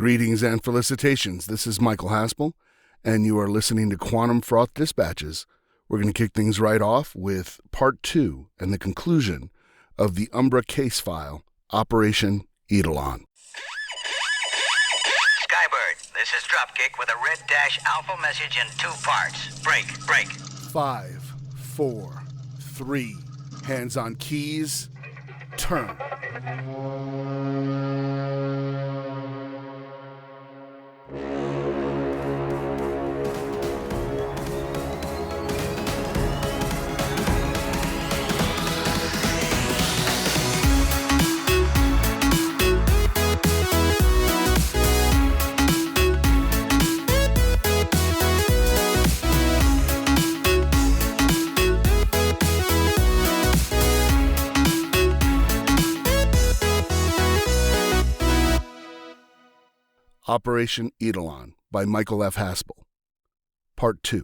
Greetings and felicitations. This is Michael Haspel, and you are listening to Quantum Froth Dispatches. We're going to kick things right off with Part 2 and the conclusion of the UMBRA Case File, Operation Eidolon. Skybird, this is Dropkick with a red dash alpha message in 2 parts. Break. 5, 4, 3, hands on keys, turn. Operation Eidolon by Michael F. Haspel. Part 2.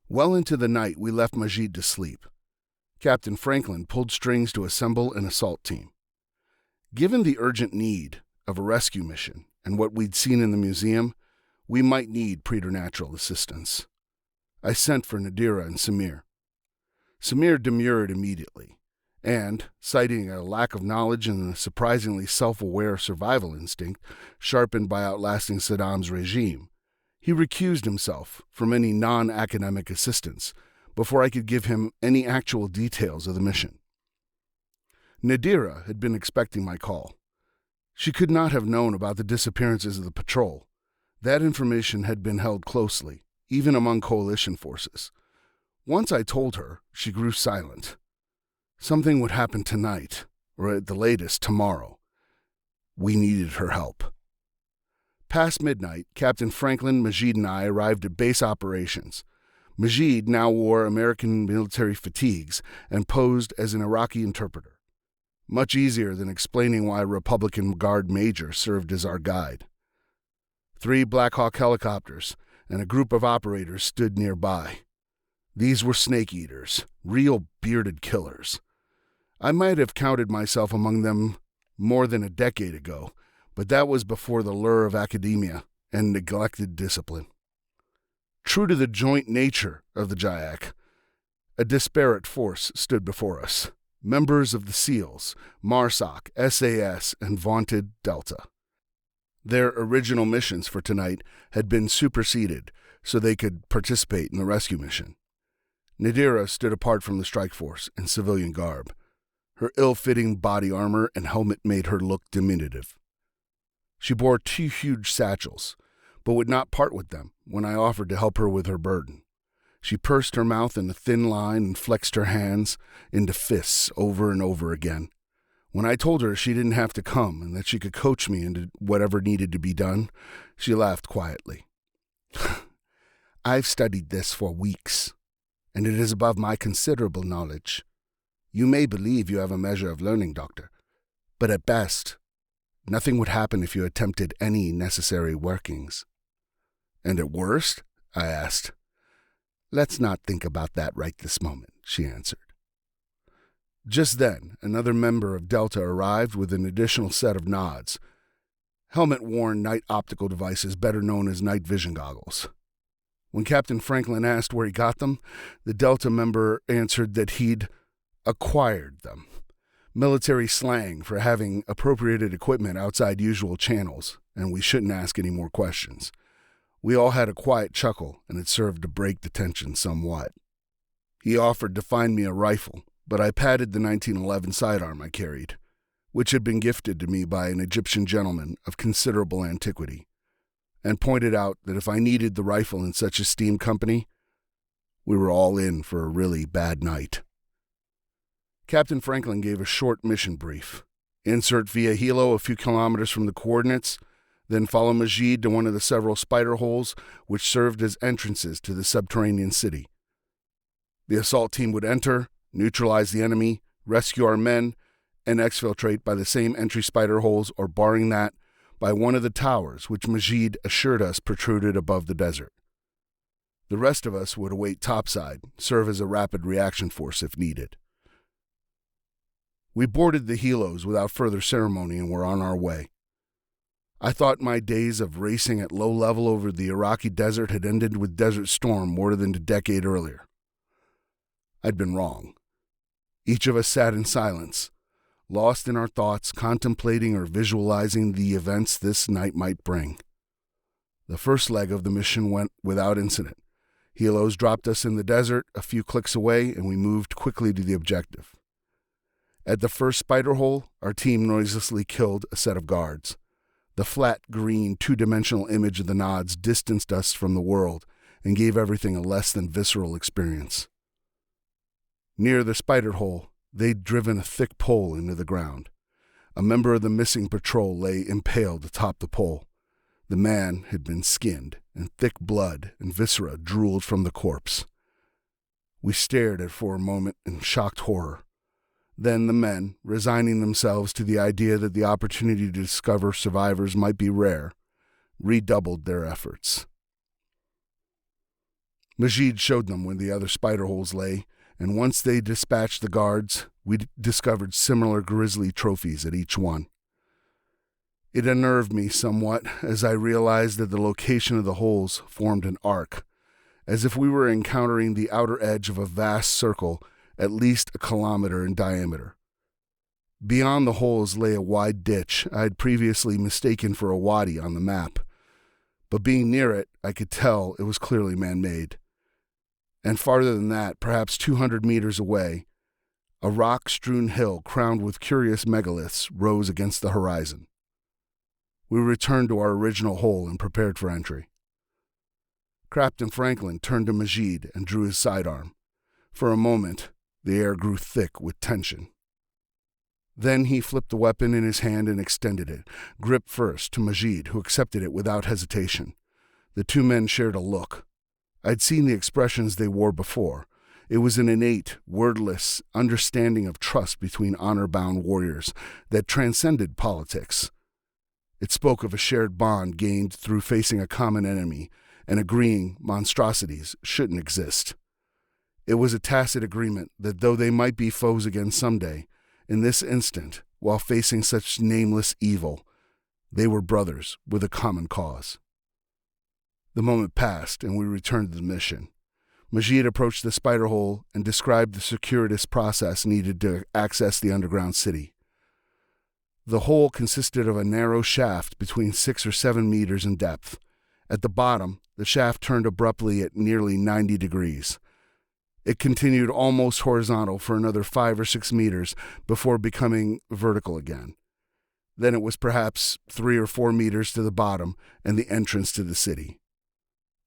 Well into the night, we left Majid to sleep. Captain Franklin pulled strings to assemble an assault team. Given the urgent need of a rescue mission and what we'd seen in the museum, we might need preternatural assistance. I sent for Nadira and Samir. Samir demurred immediately. And, citing a lack of knowledge and a surprisingly self-aware survival instinct sharpened by outlasting Saddam's regime, he recused himself from any non-academic assistance before I could give him any actual details of the mission. Nadira had been expecting my call. She could not have known about the disappearances of the patrol. That information had been held closely, even among coalition forces. Once I told her, she grew silent. Something would happen tonight, or at the latest tomorrow. We needed her help. Past midnight, Captain Franklin, Majid, and I arrived at base operations. Majid now wore American military fatigues and posed as an Iraqi interpreter. Much easier than explaining why a Republican Guard major served as our guide. 3 Black Hawk helicopters and a group of operators stood nearby. These were snake eaters, real bearded killers. I might have counted myself among them more than a decade ago, but that was before the lure of academia and neglected discipline. True to the joint nature of the Jayak, a disparate force stood before us, members of the SEALs, MARSOC, SAS, and vaunted Delta. Their original missions for tonight had been superseded so they could participate in the rescue mission. Nadira stood apart from the strike force in civilian garb. Her ill-fitting body armor and helmet made her look diminutive. She bore 2 huge satchels, but would not part with them when I offered to help her with her burden. She pursed her mouth in a thin line and flexed her hands into fists over and over again. When I told her she didn't have to come and that she could coach me into whatever needed to be done, she laughed quietly. I've studied this for weeks, and it is above my considerable knowledge. You may believe you have a measure of learning, Doctor, but at best, nothing would happen if you attempted any necessary workings. And at worst? I asked. Let's not think about that right this moment, she answered. Just then, another member of Delta arrived with an additional set of nods. Helmet-worn night optical devices better known as night vision goggles. When Captain Franklin asked where he got them, the Delta member answered that he'd acquired them, military slang for having appropriated equipment outside usual channels, and we shouldn't ask any more questions. We all had a quiet chuckle, and it served to break the tension somewhat. He offered to find me a rifle, but I patted the 1911 sidearm I carried, which had been gifted to me by an Egyptian gentleman of considerable antiquity, and pointed out that if I needed the rifle in such esteemed company, we were all in for a really bad night. Captain Franklin gave a short mission brief. Insert via helo a few kilometers from the coordinates, then follow Majid to one of the several spider holes which served as entrances to the subterranean city. The assault team would enter, neutralize the enemy, rescue our men, and exfiltrate by the same entry spider holes or, barring that, by one of the towers which Majid assured us protruded above the desert. The rest of us would await topside, serve as a rapid reaction force if needed. We boarded the helos without further ceremony and were on our way. I thought my days of racing at low level over the Iraqi desert had ended with Desert Storm more than a decade earlier. I'd been wrong. Each of us sat in silence, lost in our thoughts, contemplating or visualizing the events this night might bring. The first leg of the mission went without incident. Helos dropped us in the desert a few clicks away, and we moved quickly to the objective. At the first spider hole, our team noiselessly killed a set of guards. The flat, green, two-dimensional image of the nods distanced us from the world and gave everything a less than visceral experience. Near the spider hole, they'd driven a thick pole into the ground. A member of the missing patrol lay impaled atop the pole. The man had been skinned, and thick blood and viscera drooled from the corpse. We stared at it for a moment in shocked horror. Then the men, resigning themselves to the idea that the opportunity to discover survivors might be rare, redoubled their efforts. Majid showed them where the other spider holes lay, and once they dispatched the guards, we discovered similar grisly trophies at each one. It unnerved me somewhat as I realized that the location of the holes formed an arc, as if we were encountering the outer edge of a vast circle at least a kilometer in diameter. Beyond the holes lay a wide ditch I had previously mistaken for a wadi on the map, but being near it, I could tell it was clearly man-made. And farther than that, perhaps 200 meters away, a rock-strewn hill crowned with curious megaliths rose against the horizon. We returned to our original hole and prepared for entry. Captain Franklin turned to Majid and drew his sidearm. For a moment, the air grew thick with tension. Then he flipped the weapon in his hand and extended it, grip first, to Majid, who accepted it without hesitation. The two men shared a look. I'd seen the expressions they wore before. It was an innate, wordless understanding of trust between honor-bound warriors that transcended politics. It spoke of a shared bond gained through facing a common enemy and agreeing monstrosities shouldn't exist. It was a tacit agreement that though they might be foes again someday, in this instant, while facing such nameless evil, they were brothers with a common cause. The moment passed, and we returned to the mission. Majid approached the spider hole and described the circuitous process needed to access the underground city. The hole consisted of a narrow shaft between 6 or 7 meters in depth. At the bottom, the shaft turned abruptly at nearly 90 degrees. It continued almost horizontal for another 5 or 6 meters before becoming vertical again. Then it was perhaps 3 or 4 meters to the bottom and the entrance to the city.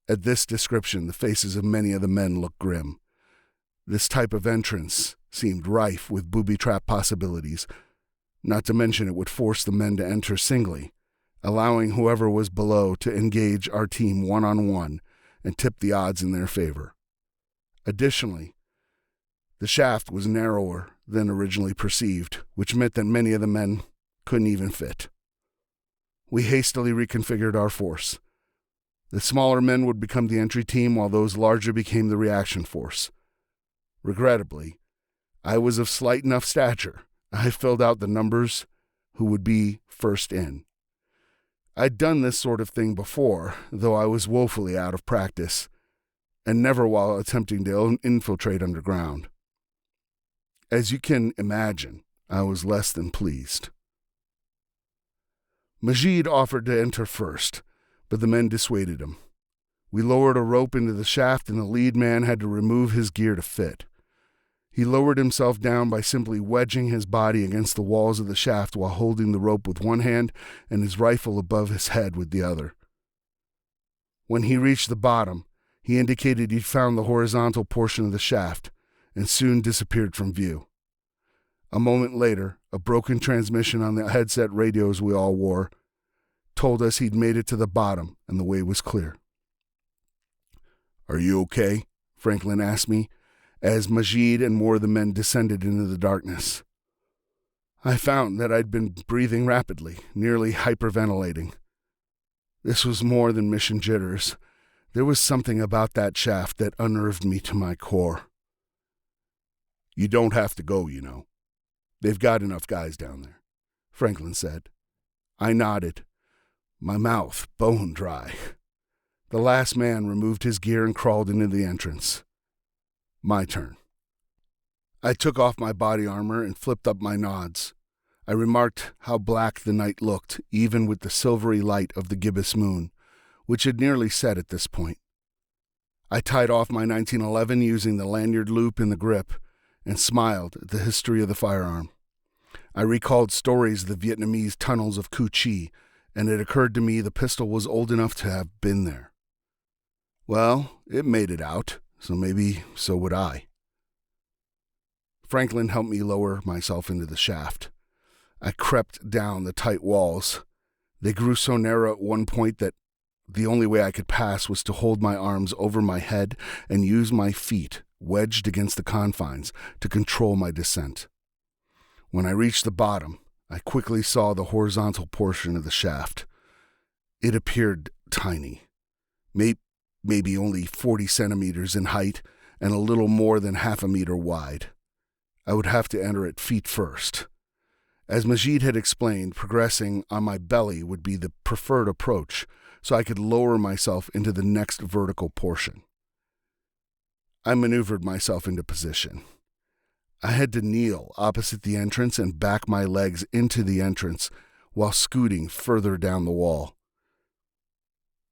At this description, the faces of many of the men looked grim. This type of entrance seemed rife with booby-trap possibilities, not to mention it would force the men to enter singly, allowing whoever was below to engage our team one-on-one and tip the odds in their favor. Additionally, the shaft was narrower than originally perceived, which meant that many of the men couldn't even fit. We hastily reconfigured our force. The smaller men would become the entry team, while those larger became the reaction force. Regrettably, I was of slight enough stature. I filled out the numbers who would be first in. I'd done this sort of thing before, though I was woefully out of practice, and never while attempting to infiltrate underground. As you can imagine, I was less than pleased. Majid offered to enter first, but the men dissuaded him. We lowered a rope into the shaft, and the lead man had to remove his gear to fit. He lowered himself down by simply wedging his body against the walls of the shaft while holding the rope with one hand and his rifle above his head with the other. When he reached the bottom, he indicated he'd found the horizontal portion of the shaft and soon disappeared from view. A moment later, a broken transmission on the headset radios we all wore told us he'd made it to the bottom and the way was clear. "Are you okay?" Franklin asked me, as Majid and more of the men descended into the darkness. I found that I'd been breathing rapidly, nearly hyperventilating. This was more than mission jitters. There was something about that shaft that unnerved me to my core. "You don't have to go, you know." "They've got enough guys down there," Franklin said. I nodded, my mouth bone dry. The last man removed his gear and crawled into the entrance. My turn. I took off my body armor and flipped up my nods. I remarked how black the night looked, even with the silvery light of the gibbous moon, which had nearly set at this point. I tied off my 1911 using the lanyard loop in the grip and smiled at the history of the firearm. I recalled stories of the Vietnamese tunnels of Cu Chi, and it occurred to me the pistol was old enough to have been there. Well, it made it out, so maybe so would I. Franklin helped me lower myself into the shaft. I crept down the tight walls. They grew so narrow at one point that the only way I could pass was to hold my arms over my head and use my feet, wedged against the confines, to control my descent. When I reached the bottom, I quickly saw the horizontal portion of the shaft. It appeared tiny, maybe only 40 centimeters in height and a little more than half a meter wide. I would have to enter it feet first. As Majid had explained, progressing on my belly would be the preferred approach, so I could lower myself into the next vertical portion. I maneuvered myself into position. I had to kneel opposite the entrance and back my legs into the entrance while scooting further down the wall.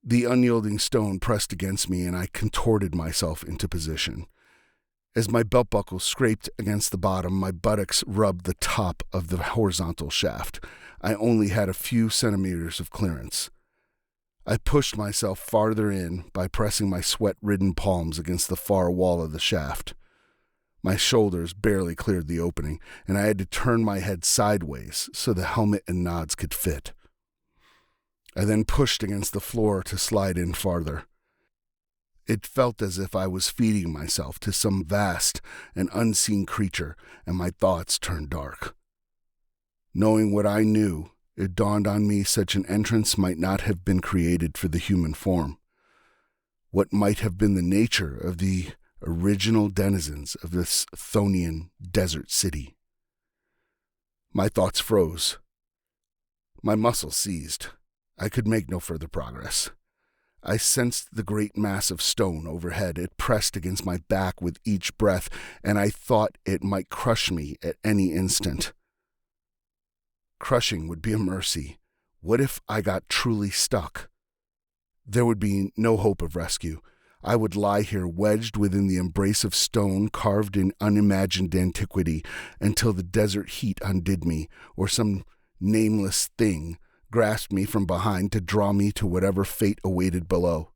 The unyielding stone pressed against me and I contorted myself into position. As my belt buckle scraped against the bottom, my buttocks rubbed the top of the horizontal shaft. I only had a few centimeters of clearance. I pushed myself farther in by pressing my sweat-ridden palms against the far wall of the shaft. My shoulders barely cleared the opening, and I had to turn my head sideways so the helmet and nods could fit. I then pushed against the floor to slide in farther. It felt as if I was feeding myself to some vast and unseen creature, and my thoughts turned dark. Knowing what I knew, it dawned on me such an entrance might not have been created for the human form. What might have been the nature of the original denizens of this Chthonian desert city? My thoughts froze. My muscles seized. I could make no further progress. I sensed the great mass of stone overhead. It pressed against my back with each breath, and I thought it might crush me at any instant. Crushing would be a mercy. What if I got truly stuck? There would be no hope of rescue. I would lie here wedged within the embrace of stone carved in unimagined antiquity until the desert heat undid me, or some nameless thing grasped me from behind to draw me to whatever fate awaited below.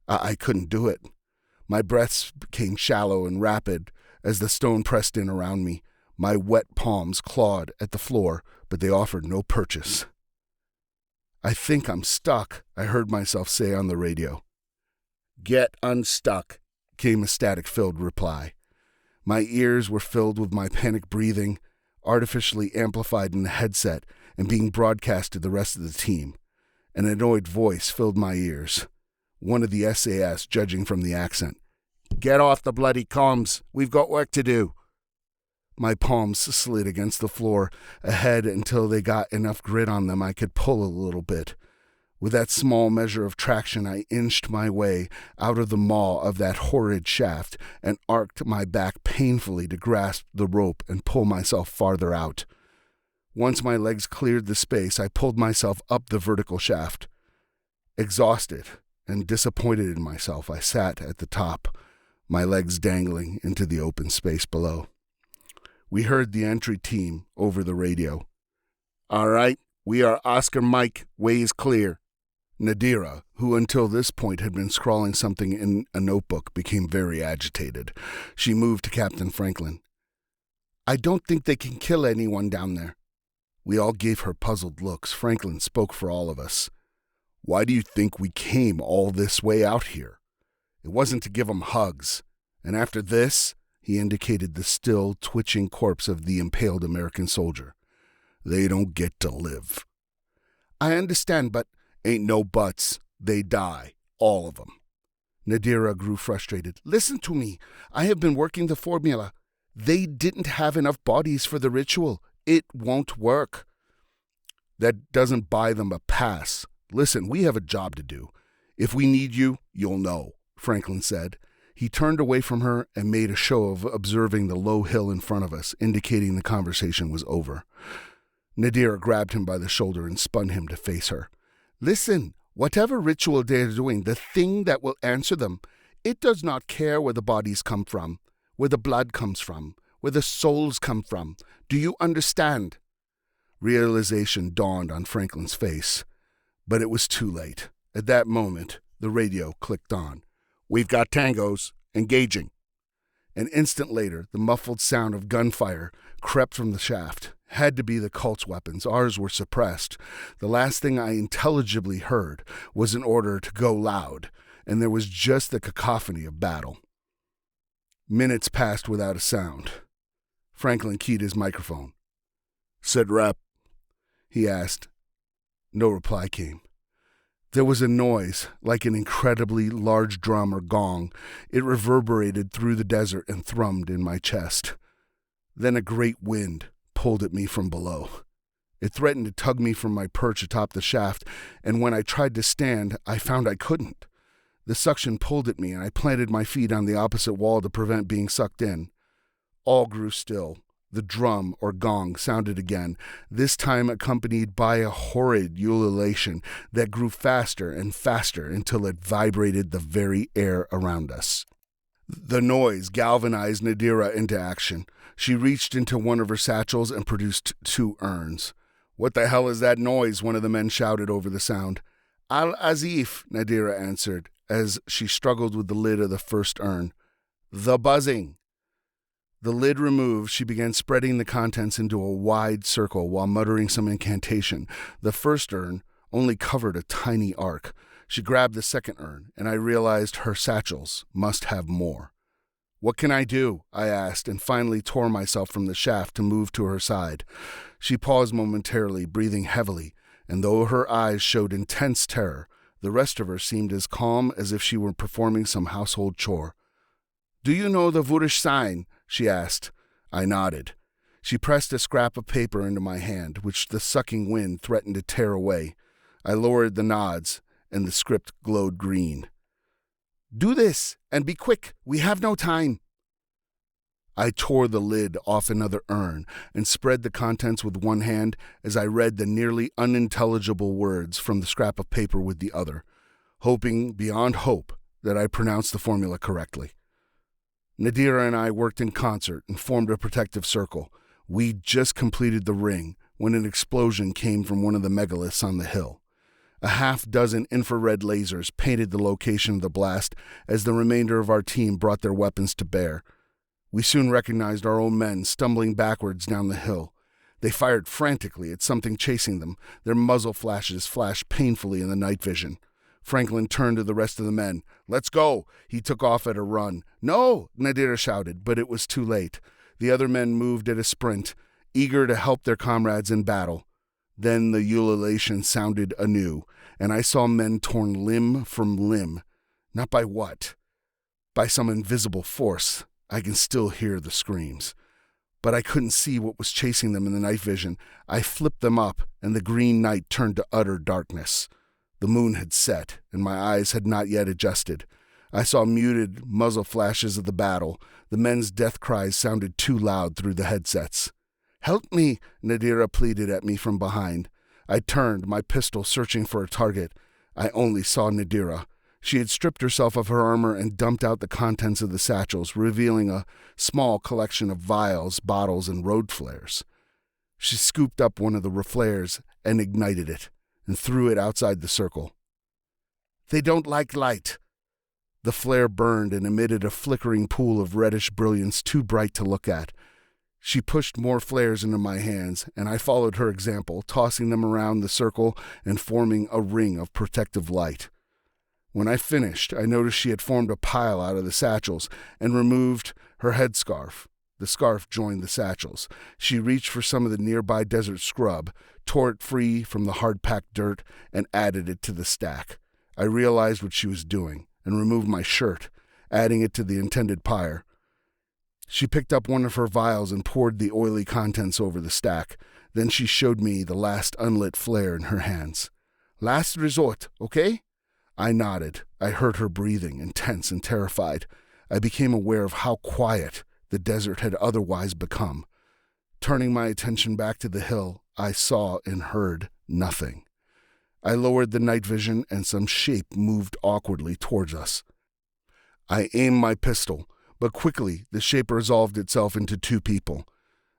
I couldn't do it. My breaths became shallow and rapid as the stone pressed in around me. My wet palms clawed at the floor, but they offered no purchase. "I think I'm stuck," I heard myself say on the radio. "Get unstuck," came a static-filled reply. My ears were filled with my panic breathing, artificially amplified in the headset and being broadcast to the rest of the team. An annoyed voice filled my ears, one of the SAS judging from the accent. "Get off the bloody comms. We've got work to do." My palms slid against the floor ahead until they got enough grit on them I could pull a little bit. With that small measure of traction, I inched my way out of the maw of that horrid shaft and arced my back painfully to grasp the rope and pull myself farther out. Once my legs cleared the space, I pulled myself up the vertical shaft. Exhausted and disappointed in myself, I sat at the top, my legs dangling into the open space below. We heard the entry team over the radio. "All right, we are Oscar Mike, way is clear." Nadira, who until this point had been scrawling something in a notebook, became very agitated. She moved to Captain Franklin. "I don't think they can kill anyone down there." We all gave her puzzled looks. Franklin spoke for all of us. "Why do you think we came all this way out here? It wasn't to give them hugs. And after this," he indicated the still twitching corpse of the impaled American soldier, "they don't get to live." "I understand, but..." "Ain't no buts. They die. All of them." Nadira grew frustrated. "Listen to me. I have been working the formula. They didn't have enough bodies for the ritual. It won't work. That doesn't buy them a pass. Listen, we have a job to do. If we need you, you'll know, Franklin said. He turned away from her and made a show of observing the low hill in front of us, indicating the conversation was over. Nadira grabbed him by the shoulder and spun him to face her. Listen, whatever ritual they're doing, the thing that will answer them, it does not care where the bodies come from, where the blood comes from, where the souls come from. Do you understand? Realization dawned on Franklin's face, but it was too late. At that moment, the radio clicked on. We've got tangos. Engaging. An instant later, the muffled sound of gunfire crept from the shaft. Had to be the cult's weapons. Ours were suppressed. The last thing I intelligibly heard was an order to go loud, and there was just the cacophony of battle. Minutes passed without a sound. Franklin keyed his microphone. Sit rep, he asked. No reply came. There was a noise, like an incredibly large drum or gong. It reverberated through the desert and thrummed in my chest. Then a great wind pulled at me from below. It threatened to tug me from my perch atop the shaft, and when I tried to stand, I found I couldn't. The suction pulled at me, and I planted my feet on the opposite wall to prevent being sucked in. All grew still. The drum or gong sounded again, this time accompanied by a horrid ululation that grew faster and faster until it vibrated the very air around us. The noise galvanized Nadira into action. She reached into one of her satchels and produced 2 urns. What the hell is that noise? One of the men shouted over the sound. Al-Azif, Nadira answered, as she struggled with the lid of the first urn. The buzzing. The lid removed, she began spreading the contents into a wide circle while muttering some incantation. The first urn only covered a tiny arc. She grabbed the second urn, and I realized her satchels must have more. What can I do? I asked, and finally tore myself from the shaft to move to her side. She paused momentarily, breathing heavily, and though her eyes showed intense terror, the rest of her seemed as calm as if she were performing some household chore. Do you know the Vurish sign? She asked. I nodded. She pressed a scrap of paper into my hand, which the sucking wind threatened to tear away. I lowered the nods, and the script glowed green. Do this, and be quick. We have no time. I tore the lid off another urn and spread the contents with one hand as I read the nearly unintelligible words from the scrap of paper with the other, hoping beyond hope that I pronounced the formula correctly. Nadira and I worked in concert and formed a protective circle. We'd just completed the ring when an explosion came from one of the megaliths on the hill. A half-dozen infrared lasers painted the location of the blast as the remainder of our team brought their weapons to bear. We soon recognized our own men stumbling backwards down the hill. They fired frantically at something chasing them. Their muzzle flashes flashed painfully in the night vision. Franklin turned to the rest of the men. Let's go! He took off at a run. No! Nadira shouted, but it was too late. The other men moved at a sprint, eager to help their comrades in battle. Then the ululation sounded anew, and I saw men torn limb from limb. Not by what? By some invisible force. I can still hear the screams. But I couldn't see what was chasing them in the night vision. I flipped them up, and the green night turned to utter darkness. The moon had set, and my eyes had not yet adjusted. I saw muted muzzle flashes of the battle. The men's death cries sounded too loud through the headsets. Help me, Nadira pleaded at me from behind. I turned, my pistol searching for a target. I only saw Nadira. She had stripped herself of her armor and dumped out the contents of the satchels, revealing a small collection of vials, bottles, and road flares. She scooped up one of the flares and ignited it, and threw it outside the circle. They don't like light. The flare burned and emitted a flickering pool of reddish brilliance too bright to look at. She pushed more flares into my hands, and I followed her example, tossing them around the circle and forming a ring of protective light. When I finished, I noticed she had formed a pile out of the satchels and removed her headscarf. The scarf joined the satchels. She reached for some of the nearby desert scrub, tore it free from the hard-packed dirt, and added it to the stack. I realized what she was doing and removed my shirt, adding it to the intended pyre. She picked up one of her vials and poured the oily contents over the stack. Then she showed me the last unlit flare in her hands. "Last resort, okay?" I nodded. I heard her breathing, intense and terrified. I became aware of how quiet the desert had otherwise become. Turning my attention back to the hill, I saw and heard nothing. I lowered the night vision and some shape moved awkwardly towards us. I aimed my pistol, but quickly the shape resolved itself into two people.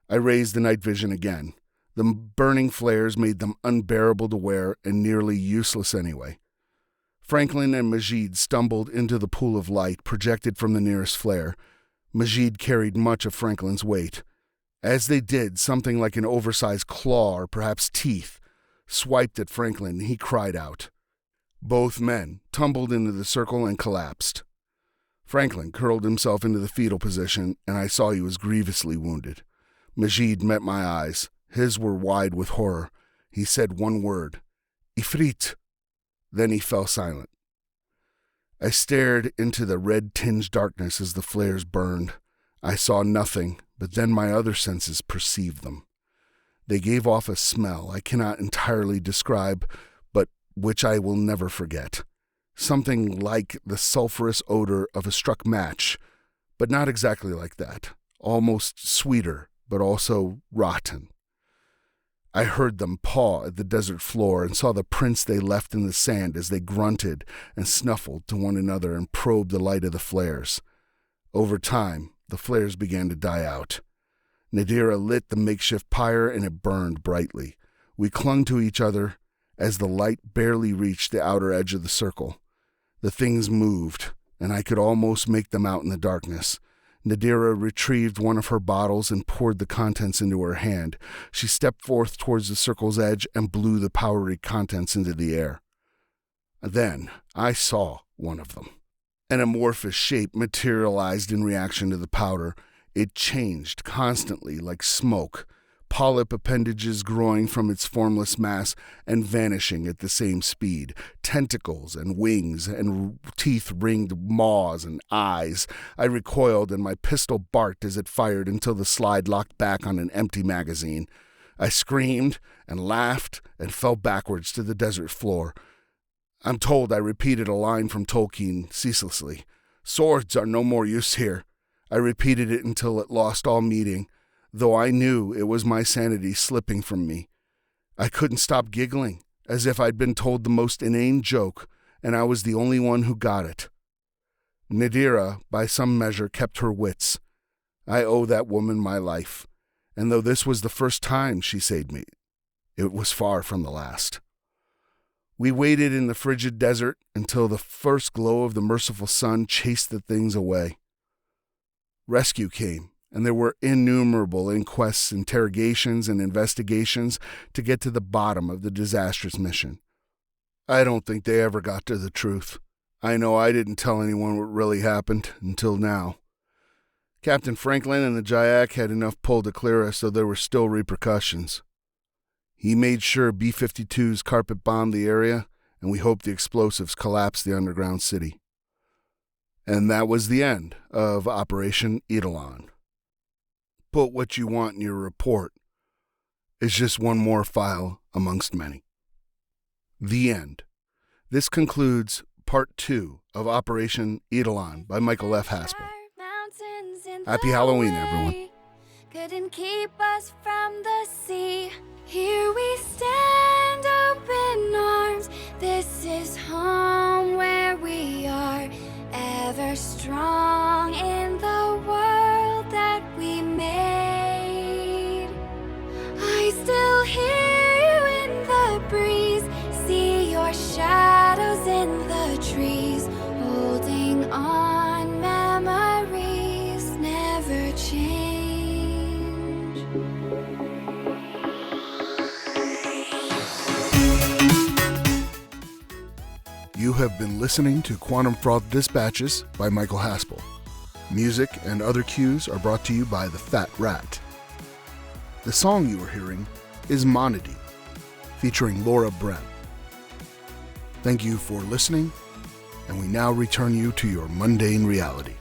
I raised the night vision again. The burning flares made them unbearable to wear and nearly useless anyway. Franklin and Majid stumbled into the pool of light projected from the nearest flare. Majid carried much of Franklin's weight. As they did, something like an oversized claw or perhaps teeth swiped at Franklin and he cried out. Both men tumbled into the circle and collapsed. Franklin curled himself into the fetal position and I saw he was grievously wounded. Majid met my eyes. His were wide with horror. He said one word, "Ifrit." Then he fell silent. I stared into the red-tinged darkness as the flares burned. I saw nothing, but then my other senses perceived them. They gave off a smell I cannot entirely describe, but which I will never forget. Something like the sulphurous odor of a struck match, but not exactly like that. Almost sweeter, but also rotten. I heard them paw at the desert floor and saw the prints they left in the sand as they grunted and snuffled to one another and probed the light of the flares. Over time, the flares began to die out. Nadira lit the makeshift pyre and it burned brightly. We clung to each other as the light barely reached the outer edge of the circle. The things moved, and I could almost make them out in the darkness. Nadira retrieved one of her bottles and poured the contents into her hand. She stepped forth towards the circle's edge and blew the powdery contents into the air. Then I saw one of them. An amorphous shape materialized in reaction to the powder. It changed constantly like smoke, polyp appendages growing from its formless mass and vanishing at the same speed, tentacles and wings and teeth-ringed maws and eyes. I recoiled and my pistol barked as it fired until the slide locked back on an empty magazine. I screamed and laughed and fell backwards to the desert floor. I'm told I repeated a line from Tolkien ceaselessly. "Swords are no more use here." I repeated it until it lost all meaning, though I knew it was my sanity slipping from me. I couldn't stop giggling, as if I'd been told the most inane joke, and I was the only one who got it. Nadira, by some measure, kept her wits. I owe that woman my life, and though this was the first time she saved me, it was far from the last. We waited in the frigid desert until the first glow of the merciful sun chased the things away. Rescue came, and there were innumerable inquests, interrogations, and investigations to get to the bottom of the disastrous mission. I don't think they ever got to the truth. I know I didn't tell anyone what really happened until now. Captain Franklin and the Jayak had enough pull to clear us, though there were still repercussions. He made sure B-52s carpet bombed the area, and we hoped the explosives collapsed the underground city. And that was the end of Operation Eidolon. Put what you want in your report. It's just one more file amongst many. The end. This concludes Part 2 of Operation Eidolon by Michael F. Haspel. Happy Halloween, everyone. Couldn't keep us from the sea. Here we stand, open arms. This is home where we are, ever strong in the world that we made. I still hear you in the breeze, see your shadows in the trees, holding on, memories never change. You have been listening to Quantum Froth Dispatches by Michael Haspel. Music and other cues are brought to you by The Fat Rat. The song you are hearing is Monody, featuring Laura Brehm. Thank you for listening, and we now return you to your mundane reality.